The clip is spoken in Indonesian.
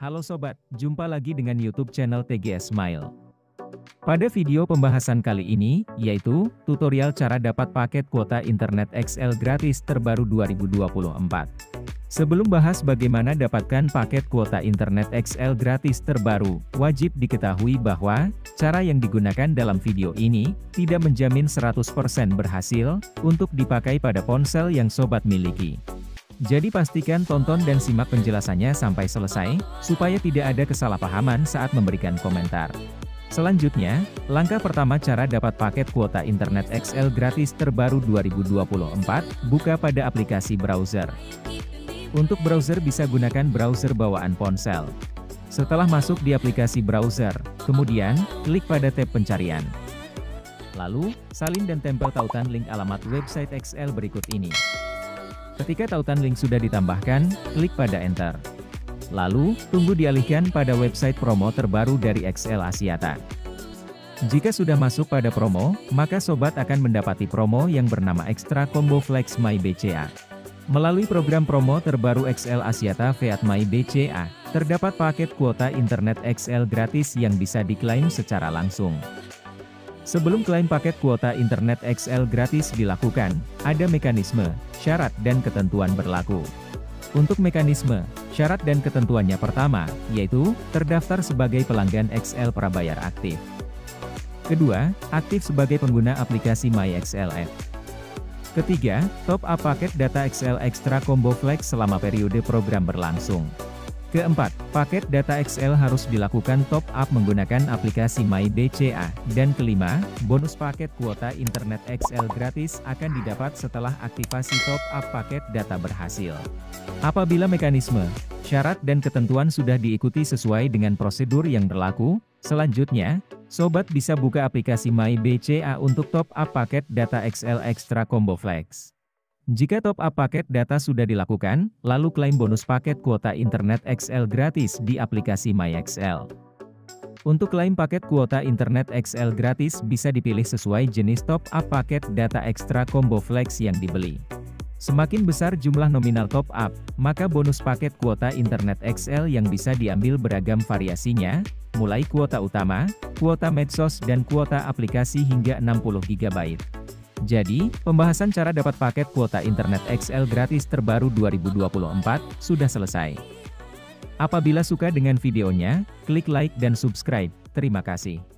Halo sobat, jumpa lagi dengan YouTube channel TGS Smile. Pada video pembahasan kali ini, yaitu tutorial cara dapat paket kuota internet XL gratis terbaru 2024. Sebelum bahas bagaimana dapatkan paket kuota internet XL gratis terbaru, wajib diketahui bahwa cara yang digunakan dalam video ini tidak menjamin 100% berhasil untuk dipakai pada ponsel yang sobat miliki. Jadi pastikan tonton dan simak penjelasannya sampai selesai, supaya tidak ada kesalahpahaman saat memberikan komentar. Selanjutnya, langkah pertama cara dapat paket kuota internet XL gratis terbaru 2024, buka pada aplikasi browser. Untuk browser bisa gunakan browser bawaan ponsel. Setelah masuk di aplikasi browser, kemudian, klik pada tab pencarian. Lalu, salin dan tempel tautan link alamat website XL berikut ini. Ketika tautan link sudah ditambahkan, klik pada Enter. Lalu, tunggu dialihkan pada website promo terbaru dari XL Axiata. Jika sudah masuk pada promo, maka sobat akan mendapati promo yang bernama Extra Combo Flex My BCA. Melalui program promo terbaru XL Axiata Fiat My BCA, terdapat paket kuota internet XL gratis yang bisa diklaim secara langsung. Sebelum klaim paket kuota internet XL gratis dilakukan, ada mekanisme, syarat dan ketentuan berlaku. Untuk mekanisme, syarat dan ketentuannya pertama, yaitu, terdaftar sebagai pelanggan XL prabayar aktif. Kedua, aktif sebagai pengguna aplikasi MyXLF. Ketiga, top up paket data XL Extra Combo Flex selama periode program berlangsung. Keempat, paket data XL harus dilakukan top up menggunakan aplikasi MyBCA. Dan kelima, bonus paket kuota internet XL gratis akan didapat setelah aktivasi top up paket data berhasil. Apabila mekanisme, syarat dan ketentuan sudah diikuti sesuai dengan prosedur yang berlaku, selanjutnya, sobat bisa buka aplikasi MyBCA untuk top up paket data XL Extra Combo Flex. Jika top up paket data sudah dilakukan, lalu klaim bonus paket kuota internet XL gratis di aplikasi MyXL. Untuk klaim paket kuota internet XL gratis bisa dipilih sesuai jenis top up paket data Extra Combo Flex yang dibeli. Semakin besar jumlah nominal top up, maka bonus paket kuota internet XL yang bisa diambil beragam variasinya, mulai kuota utama, kuota medsos dan kuota aplikasi hingga 60 GB. Jadi, pembahasan cara dapat paket kuota internet XL gratis terbaru 2024 sudah selesai. Apabila suka dengan videonya, klik like dan subscribe. Terima kasih.